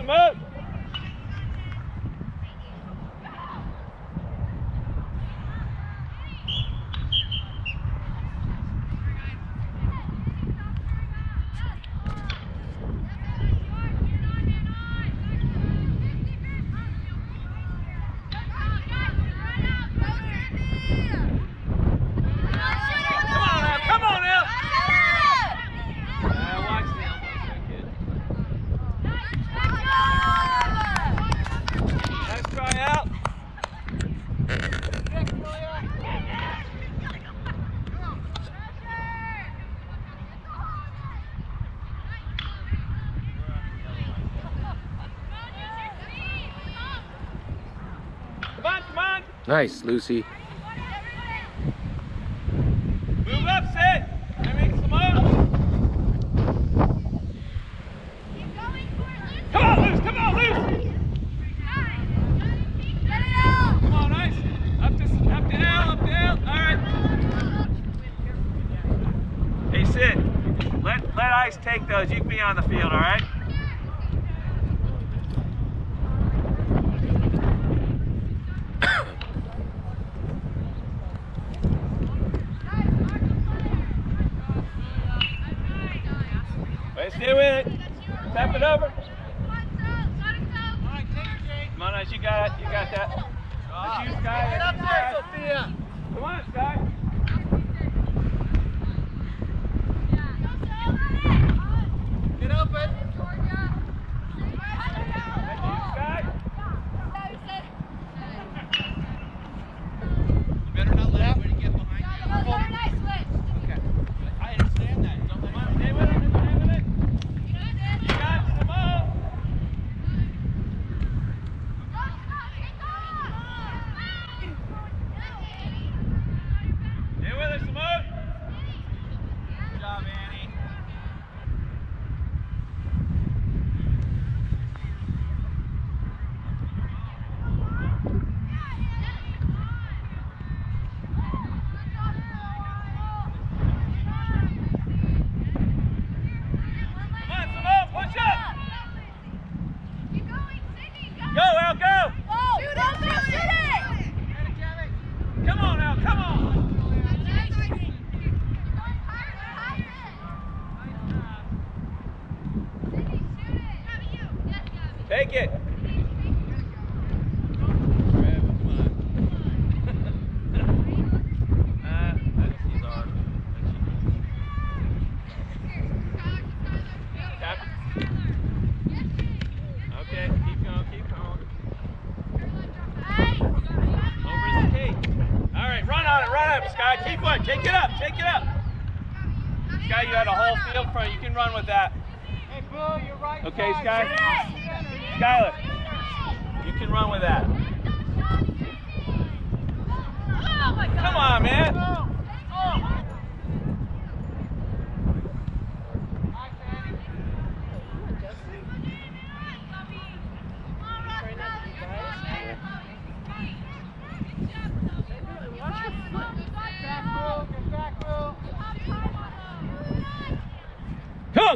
Simone. Nice, Lucy. Move up, Sid. I mean, Simone. Come on, Luce. Come on, Luce. Come on, nice. Up to L, up to L. All right. Hey, Sid. Let Ice take those. You can be on the field, all right? Stay with it. Tap it over. Come on, Ice. You got it. You got that. That's you, Sky. Get up there, Sophia. Come on, Sky. Get open. That's you, Sky. You better not let anybody get behind you. Okay. I understand that. Don't let Come on, stay with it. Stay with it. You got it, Simone. Stay with it, Simone. Good job, Annie. Come on, Simone. Push up. Go, Al, go. Come on, Al. Come on. Take it. Tap it. Okay, keep going, keep going. Over is the key. All right, run on it, run up, Sky. Keep going, take it up, take it up. Sky, you had a whole field front. You can run with that. Hey, Boo, you're right. Okay, Sky. Skylar, you can run with that. Come on, man.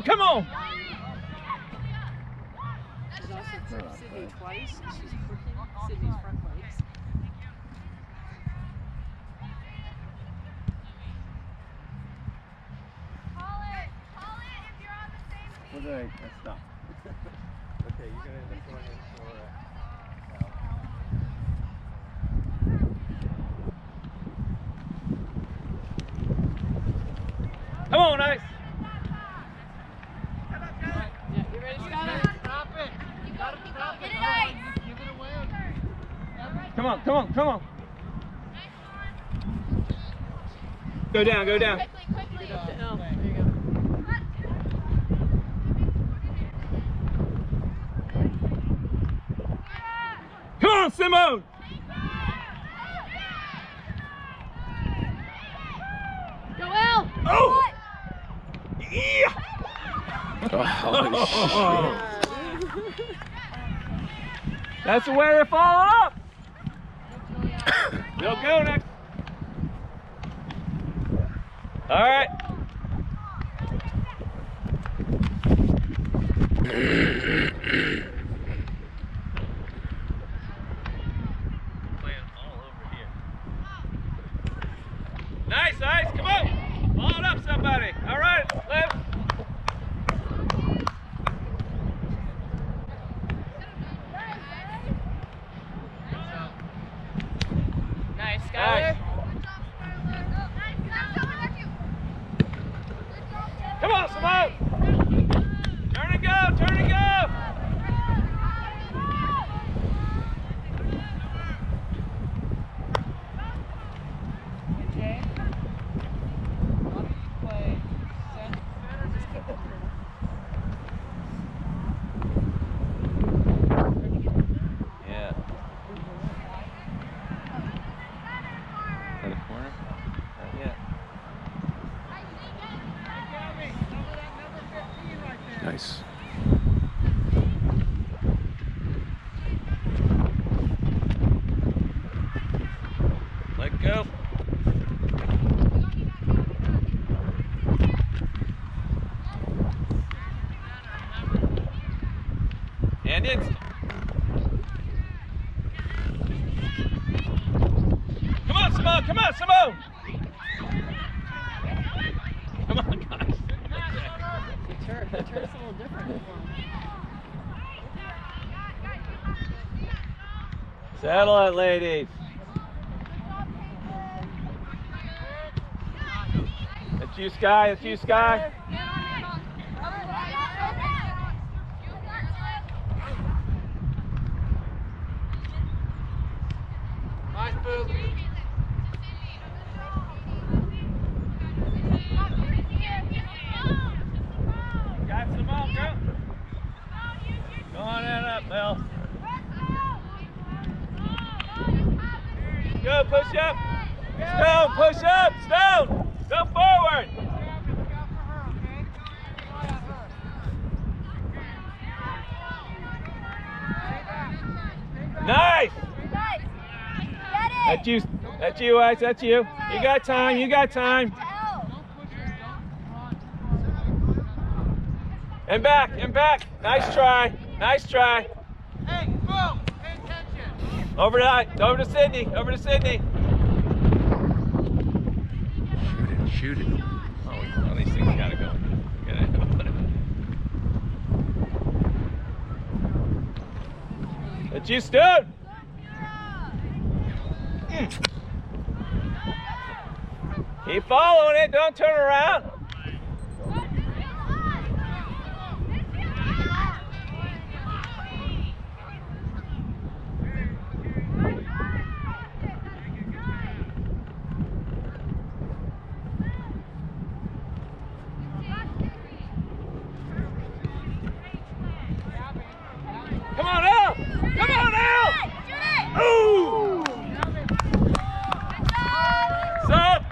Come on. She's also tripped Sydney twice. She's freaking Sydney's front legs. Call it if you're on the same team. What did I stop? Okay, you're gonna end up going in for Come on, Ice. Yeah, you ready, Skylar? Stop it. You gotta stop it. Get it, Otherwise Ice. you give it away. Come on, come on, come on. Go down, go down. Quickly. Up to L. There you go. Come on, Simone. Go L. Oh! Yeah! Oh, That's the way they're falling up. They'll go next. All right. Nice, Ice. Come on. Ball it up, somebody. All right, Liv. Nice, Nice. Skylar. Come on, Simone. Turn and go. Turn and go. Jay. Play center. Yeah. Is that a corner? Not yet. Nice. Let go. And in. Come on, Simone. Come on, Simone. Come on, guys. The turf's a little different for him. Settle it, ladies. That's you, Sky. That's you, Sky. Nice move. Got Simone, go. Go on in up, Bill. Go, push up. Stone, push up. Stone, go forward. Nice. That's you. That's you, Ice. That's you. You got time. You got time. And back. And back. Nice try. Nice try. Hey, Bo, pay attention. Over to Sydney. Over to Sydney. Shoot it. Oh, well, these things gotta go. That's you, Stone. Keep following it. Don't turn around. Come on, Al! Come on, Al! Ooh! Stop!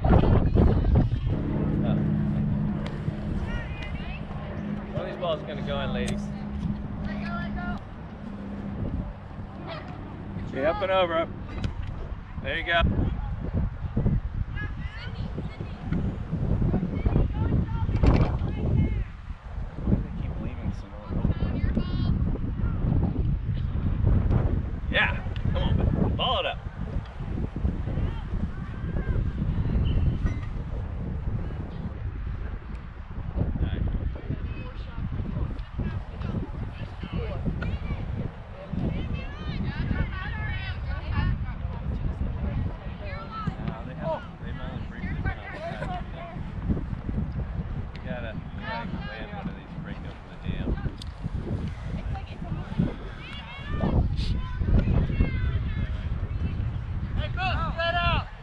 One of these balls is going to go in, ladies. Okay, up and over. Up. There you go. Yeah, come on, ball it up.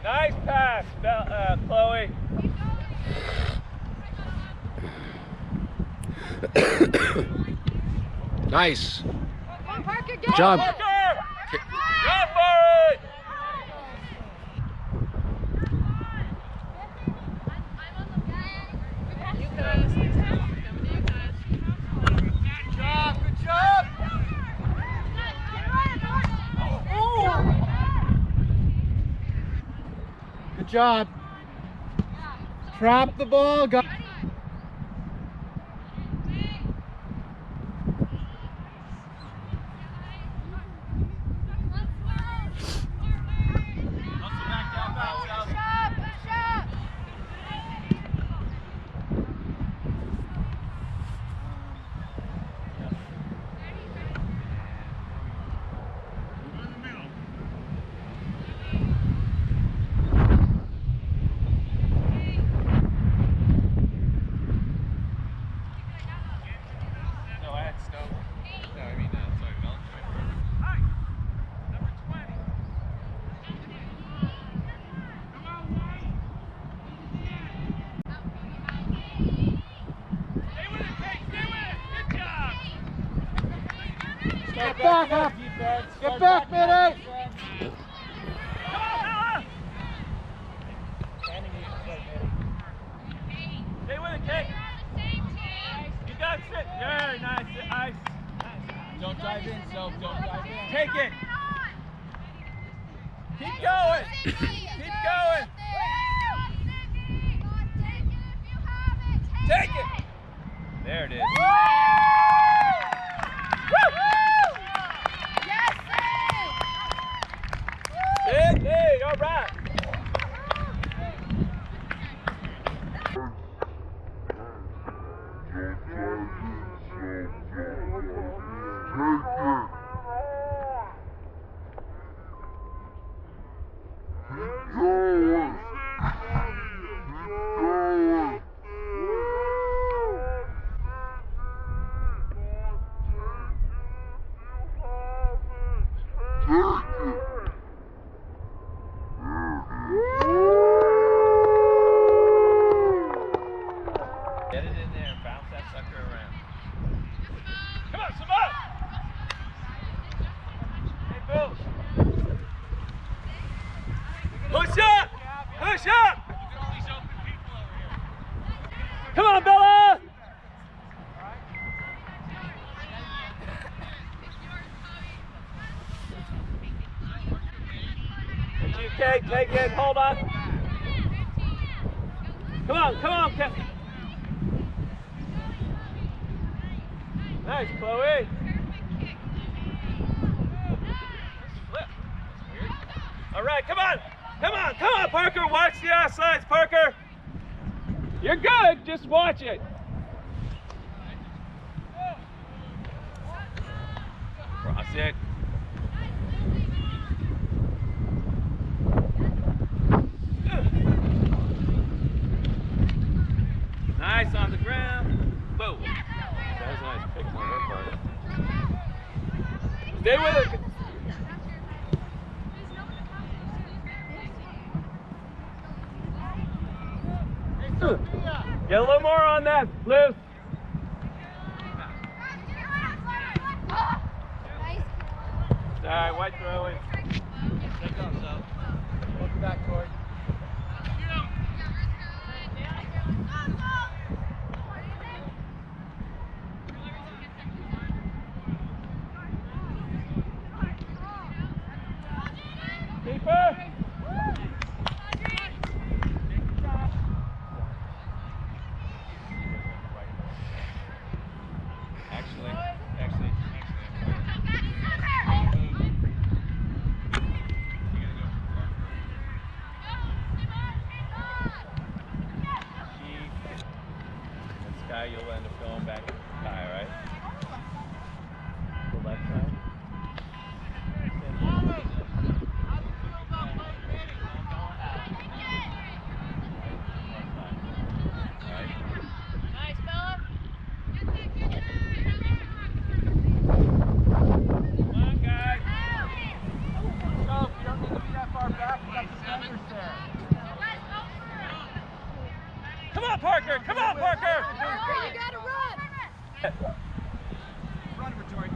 Nice pass, Chloe. Nice. Come on, Parker, Good job. Parker! Go for it! You guys. Good job, good job. Good job. Trap the ball, guys. Get back up. Get back, Minnie. Stay with it, Kate. You got it. Very nice. Nice. Don't dive in, Self. Don't dive in. Take it. Keep going. Keep going. Take it. There it is. Hey, all right. Get it in there and bounce that sucker around. Come on, Simone! Hey, Bill! Push up! Push up! Come on, Bella! It's you, Kate. Take it. Hold on. Come on, Kate. Nice, Chloe. Flip. Weird. All right, come on, Parker. Watch the offsides, Parker. You're good. Just watch it. Cross it. Nice on the ground. Boom. That was a nice pick on her part. Stay with it. Get a little more on that, Liz. All right, white throw in. Take off, Self. Look back, Corey. Keeper. Actually. Sky, you'll end up going back to Sky, right? The left side. Nice, Bella. Come on, guys. Self, you don't need to be that far back. You got the defenders there. Come on, Parker. Come on, Parker. You gotta run. Run, Victoria.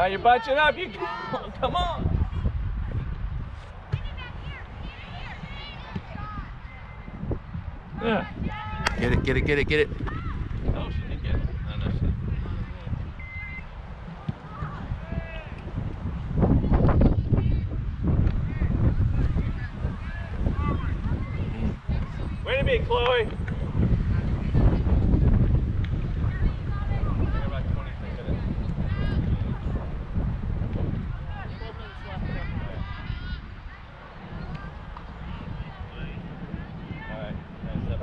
You're bunching up. You come on. Yeah. Get it, get it, get it, get it. Oh, she didn't get it. No, she didn't. Way to be, Chloe. About 23 minutes. 12 minutes left. All right, nice up.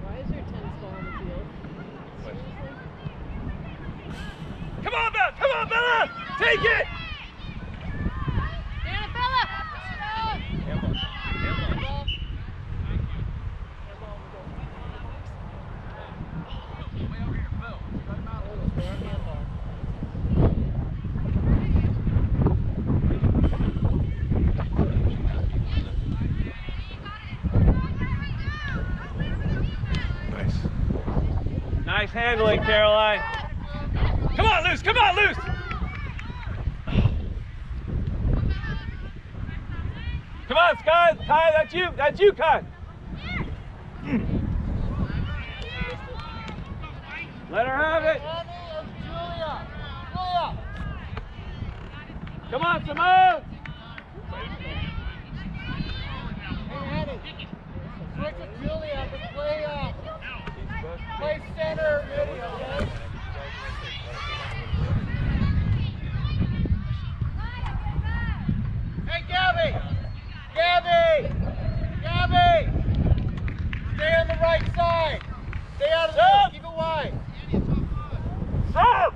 Why is there 10 still on the field? Seriously? Come on, Bella! Take it! Down, Bella. Handball. Handball. Way over here, Phil. Cut him out. Fair handball. handling, Caroline. Come on, Luce. Come on, Luce. Come on, Sky. Kai, that's you. That's you, Kai. Let her have it. Come on, Simone. Switch with Julia, but play center, really, okay? Hey, Gabby! Stay on the right side! Stay out of the middle, keep it wide! Stop!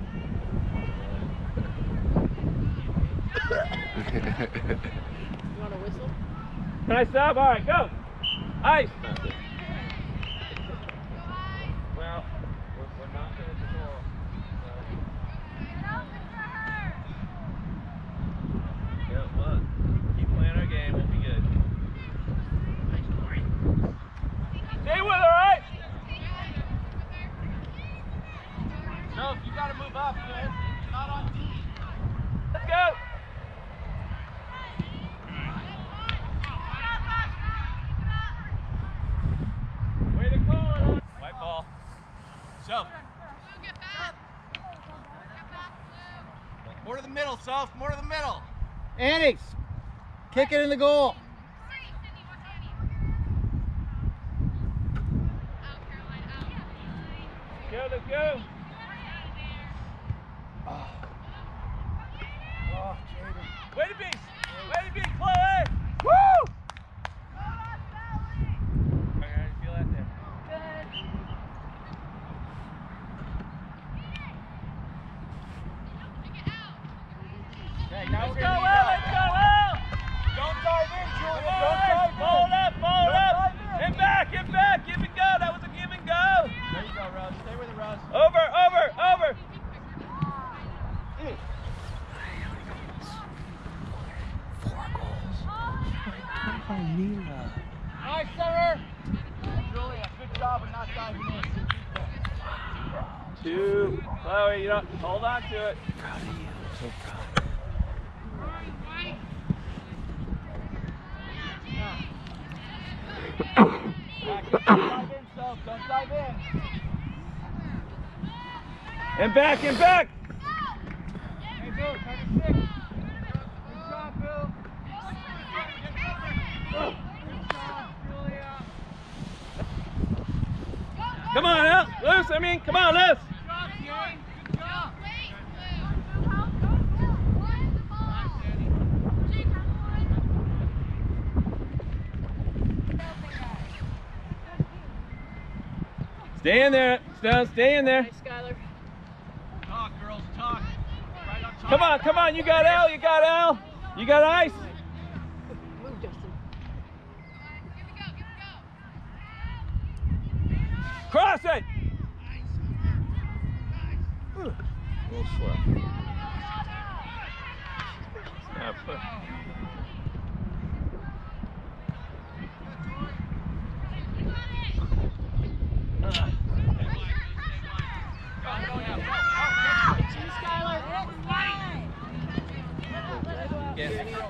You want to whistle? Can I stop? All right, go. Ice. Well, we're not going to score. Yeah, well, keep playing our game. We'll be good. Stay with her, right? No, you gotta move up, kid. You're not on D. Let's go. Way to call it. White ball. Self. More to the middle, Self. More to the middle. Annie, kick it in the goal. Let's go. Way to be, Chloe! Woo! How do you feel out there? Okay, now Let's go, Al! Let's go, Al! Don't dive in, Julia. Come Don't on, dive in. Hold up! And back, give and go! That was a give and go! There you go, Rose. Stay with it, Rose. Over! Nice, Sarah. Julia, good job of not diving in. Two. Chloe, you don't hold on to it. Proud of you. I'm so proud. Don't dive in, Self. Don't dive in. And back! Hey, Bill, try to stick. Good job, Bill. Good job, Julia. Come on, Al! Luce, come on, Luce! Good job, Jane. Good job. Stay in there, Stone, stay in there. Nice, Skylar. Talk, girls, talk. Right on top. Come on, you got Al, you got Ice. Move, Justin. Cross it! A little slow. Yeah, put. Yeah, let's go.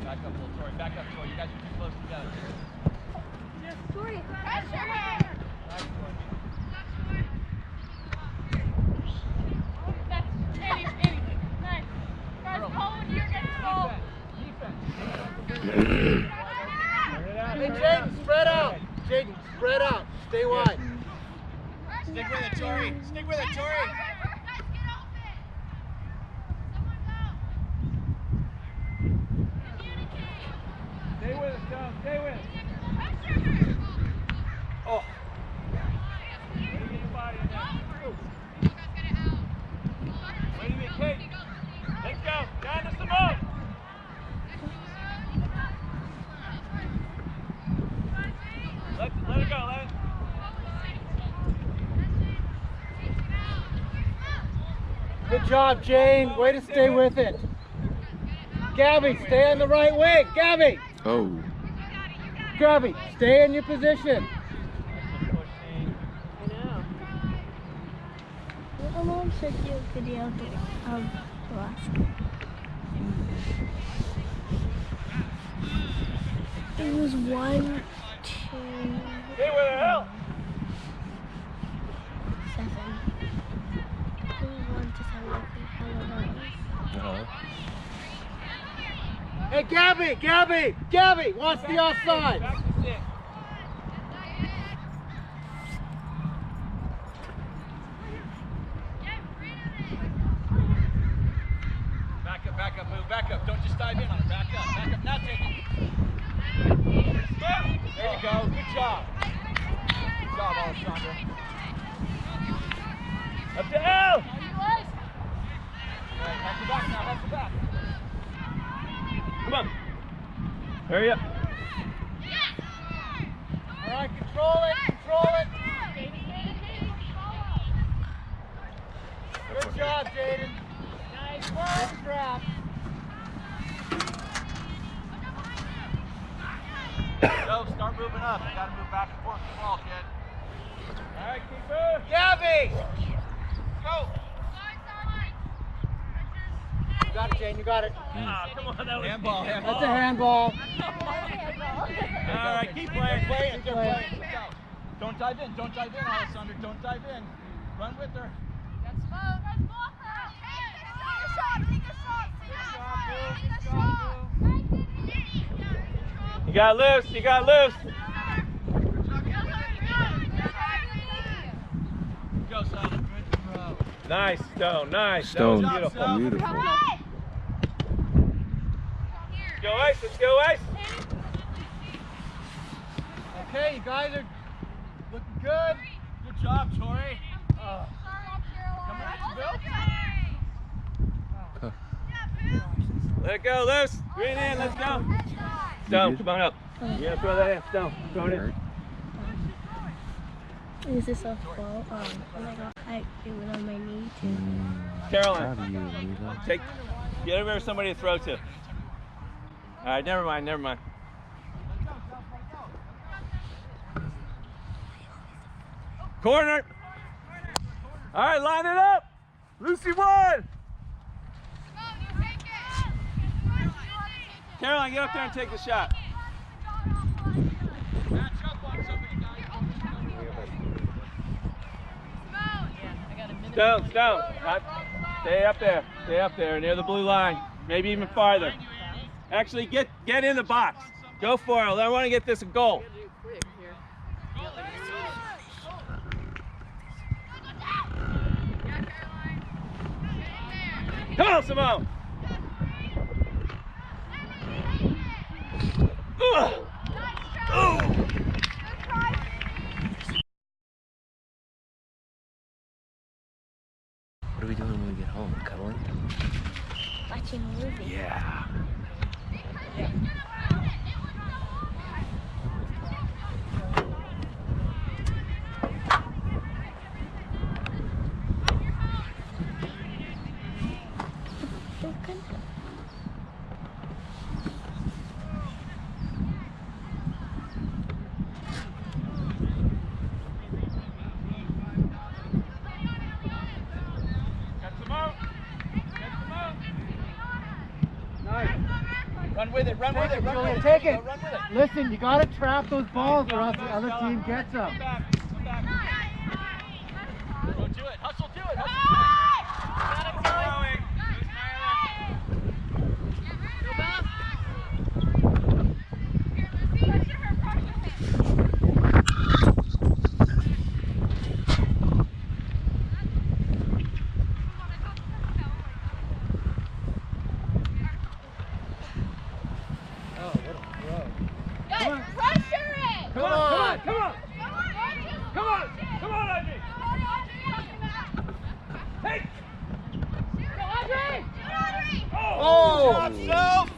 Back up, little Tori. Back up, Tori. You guys are too close together. Nice, Tori. Hey, Jaden, spread out. Jaden, spread out. Stay wide. Stick with it, Tori. Stick with it, Tori. Stay with it, Stone, stay with it. Oh. Way to get your body in there. Way to be, Kate. Let's go. Down to Simone. Let it go, let it. Good job, Jane. Way to stay with it. Gabby, stay on the right wing. Gabby, Oh. Gabby, stay in your position. I know. How long should you video last? It was 1, 2, Hey, where the hell? 7. It was 1 to 7. How long that was? Hey, Gabby wants the offside. Back to 6. Back up, move, back up. Don't just dive in on it. Back up, now take it. There you go, good job. Good job, Alessandra. Up to L! Alright, have the back now, have the back. Come on. Hurry up. All right, control it. Good job, Jaden. Nice work. Good strap. Go, start moving up. You gotta move back and forth the ball, kid. Alright, keep moving. Gabby! Go! You got it, Jane, you got it. Ah, come on, that was handball. That's a handball. Alright, keep playing. Keep playing. Don't dive in, Alessandra. Don't dive in. Run with her. You got loose. Go, Simon. Good throw. Nice, Stone. Nice. Stone. That was beautiful. Beautiful. Let's go, Ice. Let's go, Ice. Okay, you guys are looking good. Good job, Tori. Come on, Bill. Let it go, Luce. Green in, let's go. Stone, come on up. You gotta throw that in. Stone, throw it in. Is this a fault? Oh my god, it was on my knee too. Caroline, Proud of you, Lila. get over somebody to throw to. All right, never mind. Corner. All right, line it up. Lucy won. Caroline, get up there and take the shot. Stone. Stay up there, near the blue line. Maybe even farther. Actually, get in the box. Go for it. I want to get this a goal. Quick here. Come on, Simone. What are we doing when we get home? Cuddling? Watching a movie. Yeah. Run with it. Julia, take it. Run with it. Listen, you gotta trap those balls or else the other team gets them. Come back. Go to it. Hustle to it. Come on, Ivy. Hey. Go, Audrey. Oh. Good job, Soph.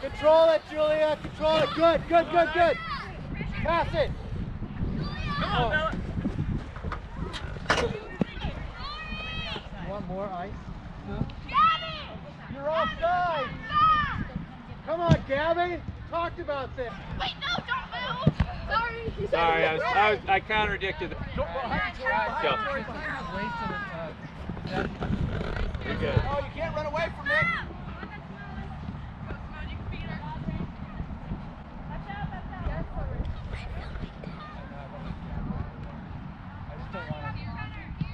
Control it, Julia. Control it. Good. Pass it. Come on, Bella. You want more ice? You're offside. Come on, Gabby. Talked about this. Wait, no, don't move. Sorry. Sorry, I contradicted. Go. You're good. Oh, you can't run away from it.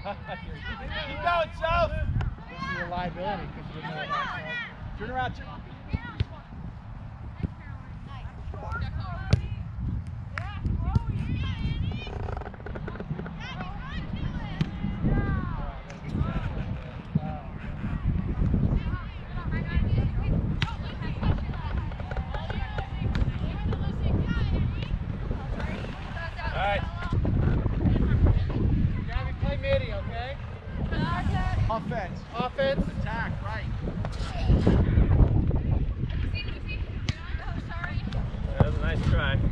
Keep going, South. This is a liability because you're not outside. Turn around. Offense. Offense. Attack, right. That was a nice try. Be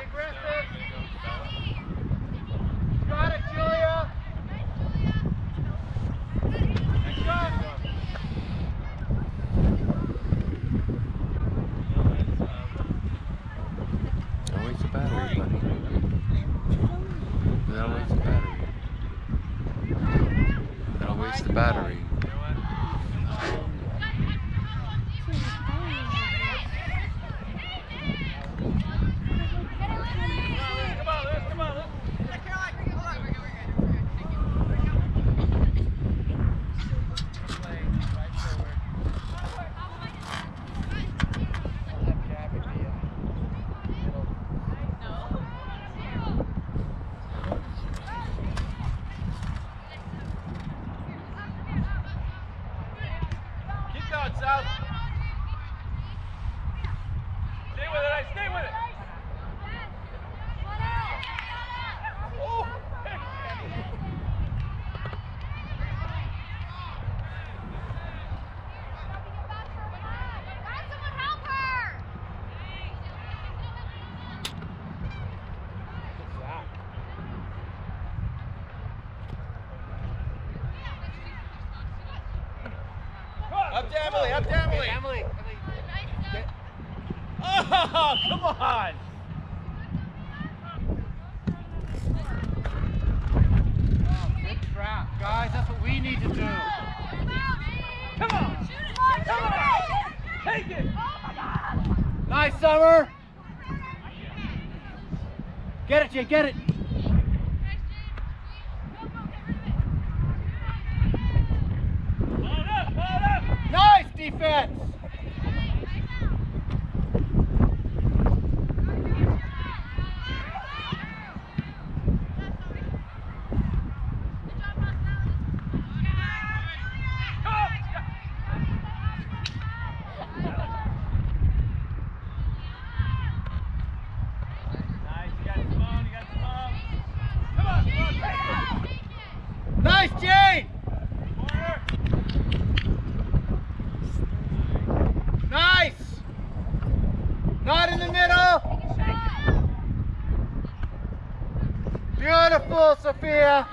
aggressive. Got it, Julia. Good job. Don't waste the battery, buddy. Don't waste the battery. Don't waste the battery. Come on. Keep going, South. Stay with it, stay with it. Up to Emily, up to Emily. Emily. Oh, come on. Good trap. Guys, that's what we need to do. Come on. Come on. Take it. Nice, Summer. Get it, Jay, get it. Ball up. Nice defense. Nice, Jane. Nice. Not in the middle. Beautiful, Sophia.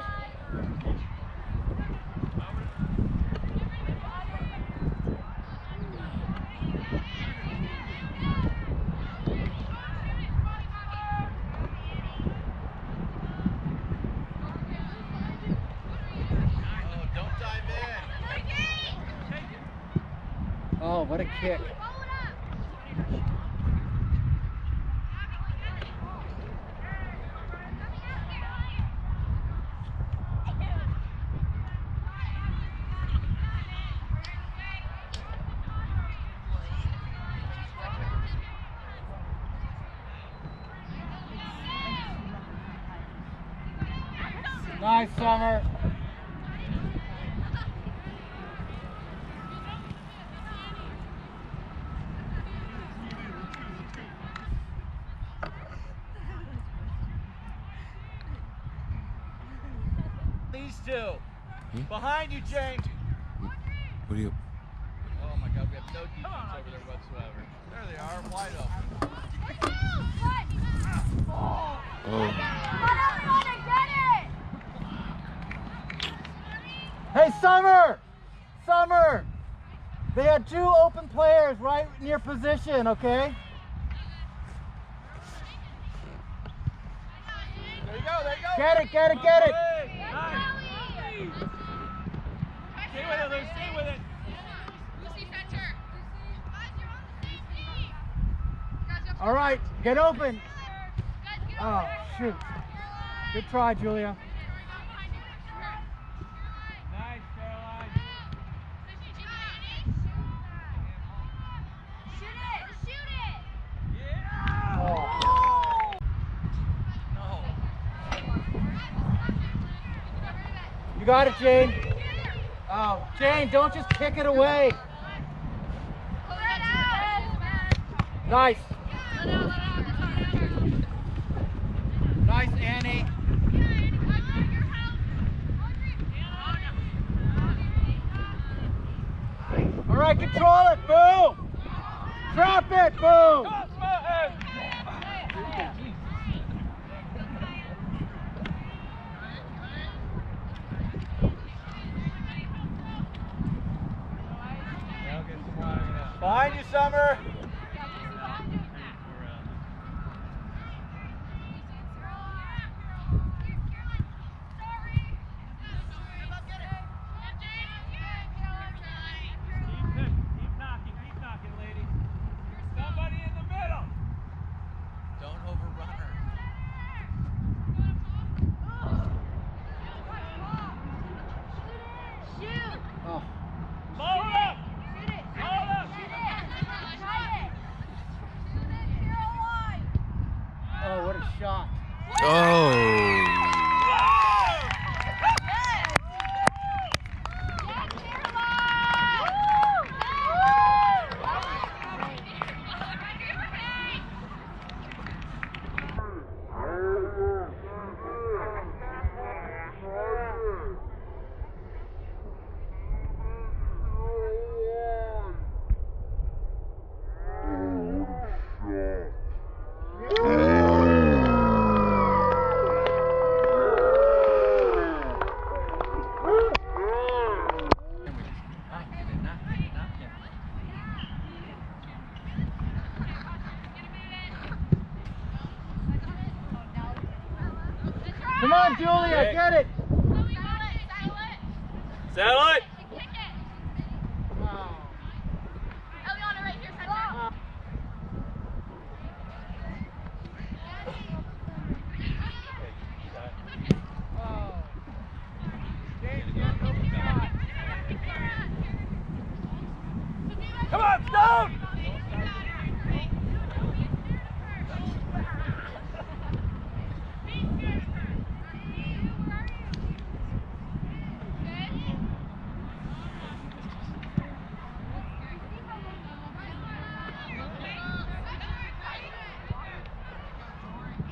Oh, what a kick. Nice, Summer. These two. Behind you, Jane. What do you? Oh my God, we have no defense over there whatsoever. There they are, wide open. Oh. Hey, Summer! Summer! They had 2 open players right in your position, okay? There you go, there you go! Get it, get it, get it! Nice. Stay with it, Luke, stay with it. All right, get open. Oh, shoot. Good try, Julia. Nice, Caroline. You got it, Jane. Oh, Jane, don't just kick it away. Nice. Nice, Annie. All right, control it. Boom. Drop it. Boom. Behind you, Summer. Keep knocking, lady. Somebody in the middle. Don't overrun her. Oh. Ball up. Ball up. Oh, what a shot. Oh. Come on, Julia, get it. Settle it. Come on, Stone!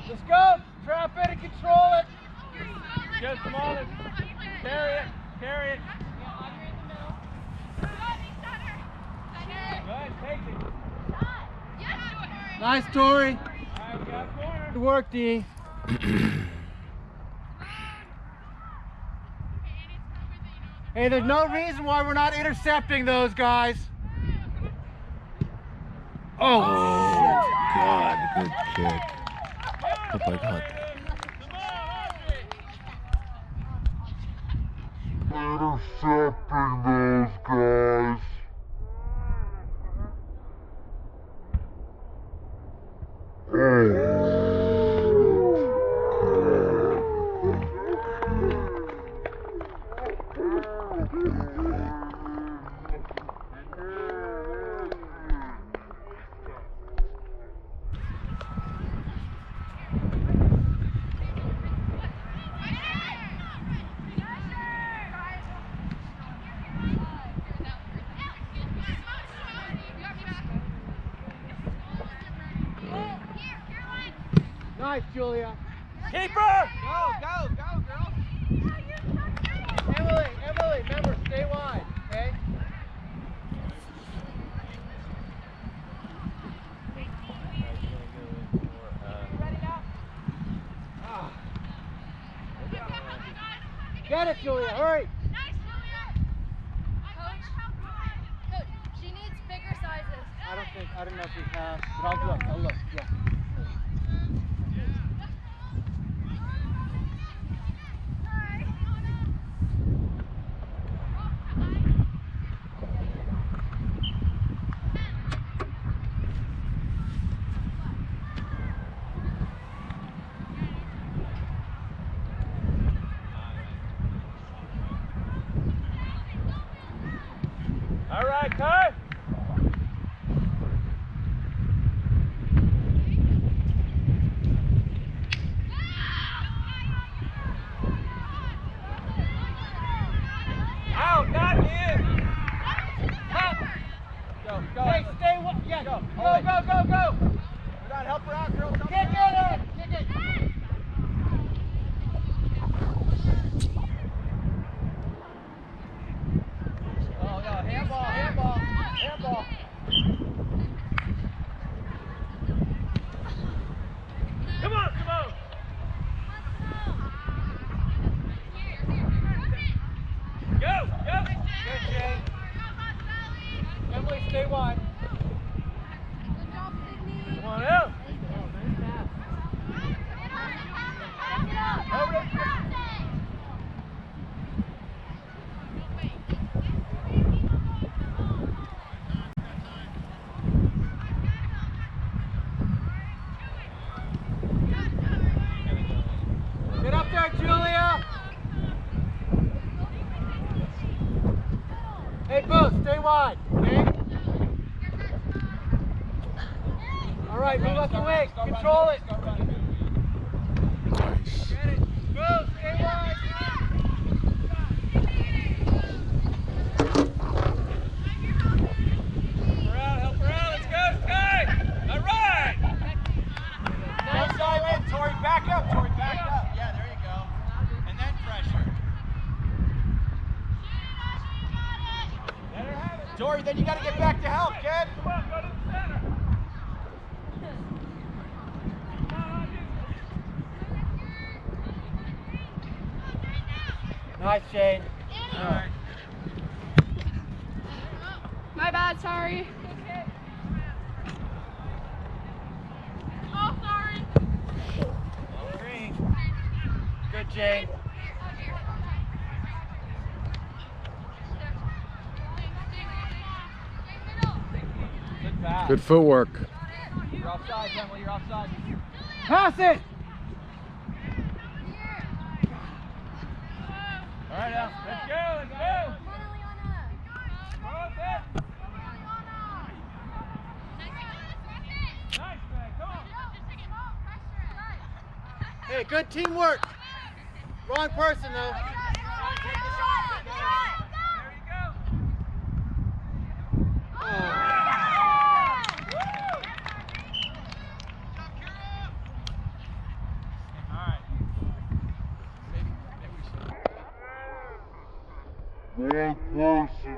Let's go. Trap it and control it. Just come on, let's carry it, carry it. Good, take it. Nice, Tori. All right, we got a corner. Good work, D. Hey, there's no reason why we're not intercepting those guys. Oh, God, good kick. Oh my God. Intercepting those guys. nice, Julia. Keep her! Go, go, go, girls. Emily, Emily, remember, stay wide, okay? Get it, Julia, hurry! Coach, she needs bigger sizes. I don't know if we have, but I'll look, yeah. All right, Kai. Out, not in. Up. Go. Hey, stay wide, yeah, go. Go. Help her out, girl. Kick it! Oh, no, handball. Come on. Go. Good, Jane. Emily, stay wide. Come on out. Get up there, Julia! Hey, Booth, stay wide, okay? All right, move up the wing. Control it. Nice. Get it. Booth, stay wide. Help her out. Let's go, Sky. All right. Nice dive in, Tori. Back up. Yeah, there you go. And then pressure. Let her have it. Tori, then you got to get back to help, kid. Come on, go to the center. Nice, Shane. All right. My bad, sorry. Oh, sorry. Green. Good, Jane. Good pass. Good footwork. You're offside, Emily. You're offside. Pass it. All right, Al. Let's go. Nice, man. Come on. Hey, good teamwork. Wrong person, though. There you go. All right. Maybe we should. One person,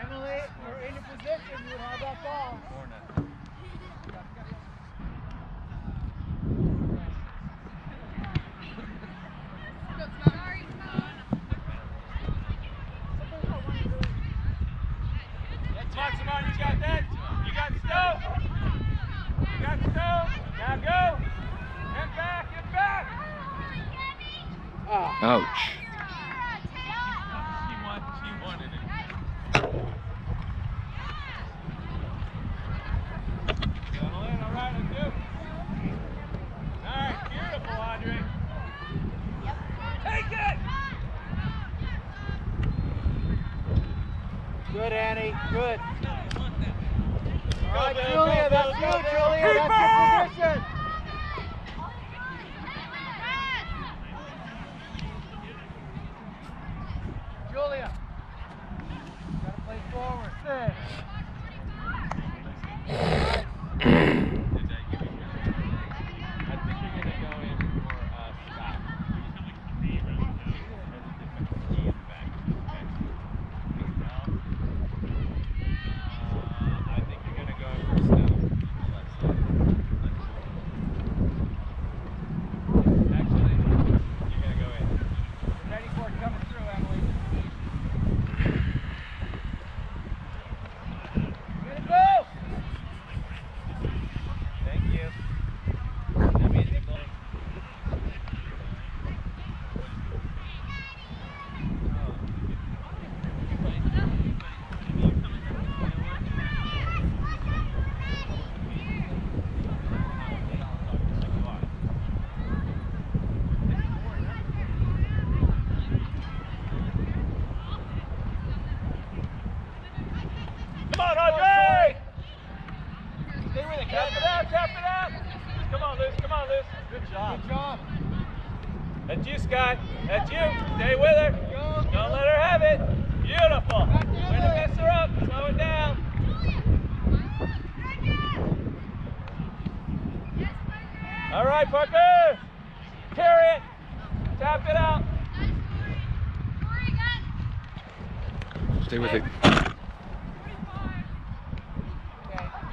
Emily, you're in a position. You have that ball. Come on, Simone, you got that? You got Stowe? Ouch. She wanted it. Settle in, all right, let's do it. All right, beautiful, Andre. Take it! Good, Annie. Good. All right, Bill, Julia, go, that's Bill, you, go, Bill. Julia. Keep That's your position. Julia. Gotta play forward. There. I think you're going to go in for Scott. I think you're going to go in for Snow. Actually, you're going to go in. Ready for it coming through, Emily. Get it, go! Thank you. That means it's going. Come on, Andre! Stay with it. Tap it out, tap it out. Come on, Luce. Come on, Luce. Good job. Good job. That's you, Scott. That's you. Stay with her. Don't let her have it. Beautiful. Way to mess her up. Slow it down. All right, Parker. Carry it. Tap it out. Stay with it. Okay,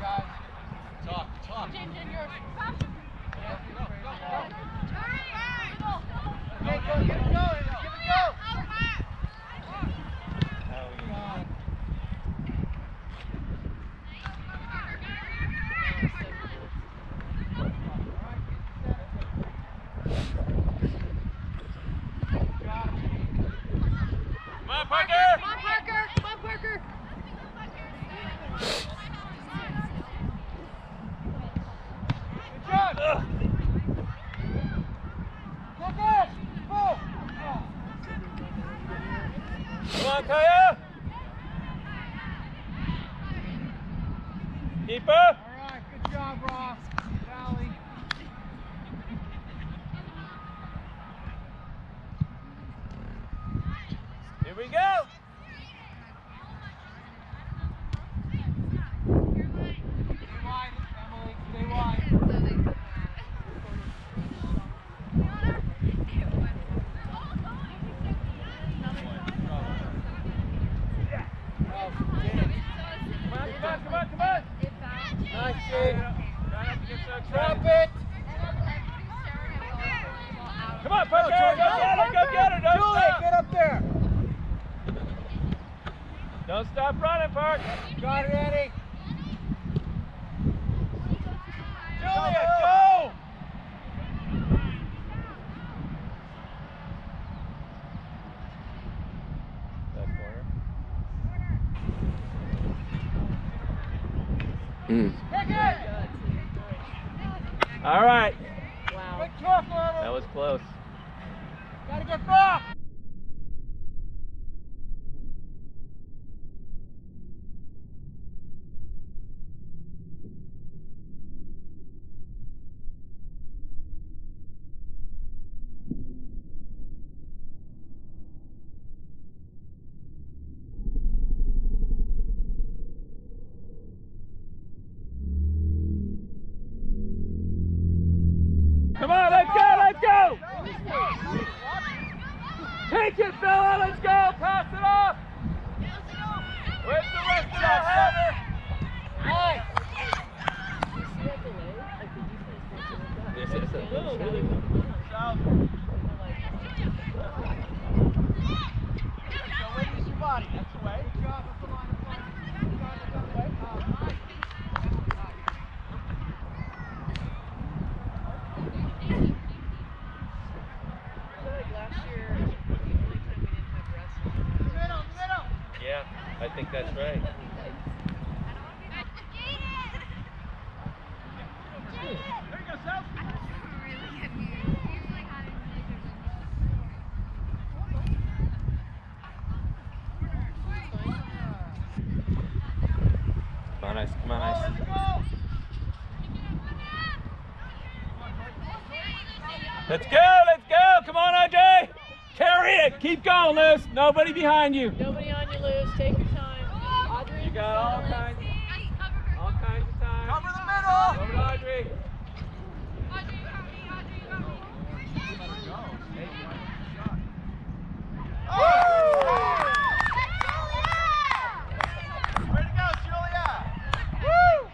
guys. Talk. Okay, go, get it going. Give it go. Come on, Parker. Come on, Parker. Come on, Parker. Good job. Ugh. Get this. Move. Come on, Kaya. Keeper. All right, good job, Ross. Valley. Here we go. Stay wide, Emily. Stay wide. Come on. Nice, Jade. Try not to get so Drop excited. it. Come on, Parker. Go get her. Don't Julie, stop. get up there. Don't stop running, Park. Got it, Eddie. Julia, go! That corner. Mm. Take it. All right. Wow. Good talk, Arnold. That was close. Gotta get back. Come on, let's go, let's go! I think that's right. Come on, Ice. Come on, Ice. Let's go, let's go. Come on, Andre. Carry it. Keep going, Liz. Nobody behind you. Nobody on you, Liz. Take your time. Audrey, You got all kinds of time. Cover the middle. Over to Audrey. Way to go, Julia! Woo!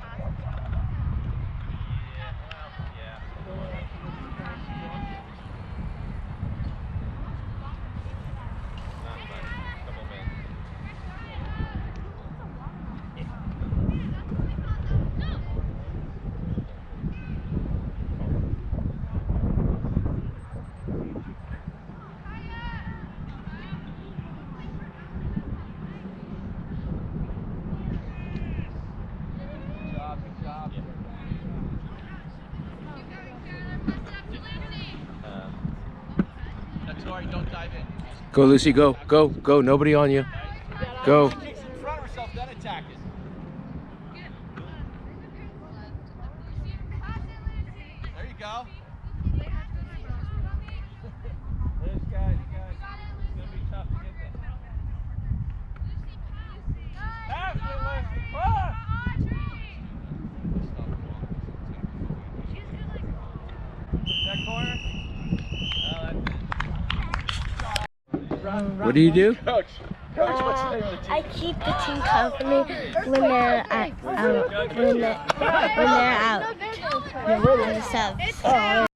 Tori, don't dive in. Go, Lucy. Go. Go. Go. Nobody on you. Go. She kicks in front of herself, then attack it. There you go. Liz, guys. It's going to be tough to get that. Pass it, Liz. Cross. That corner. What do you do? Coach, what's the name of the team? I keep the team company when they're out. When they're out. As a sub.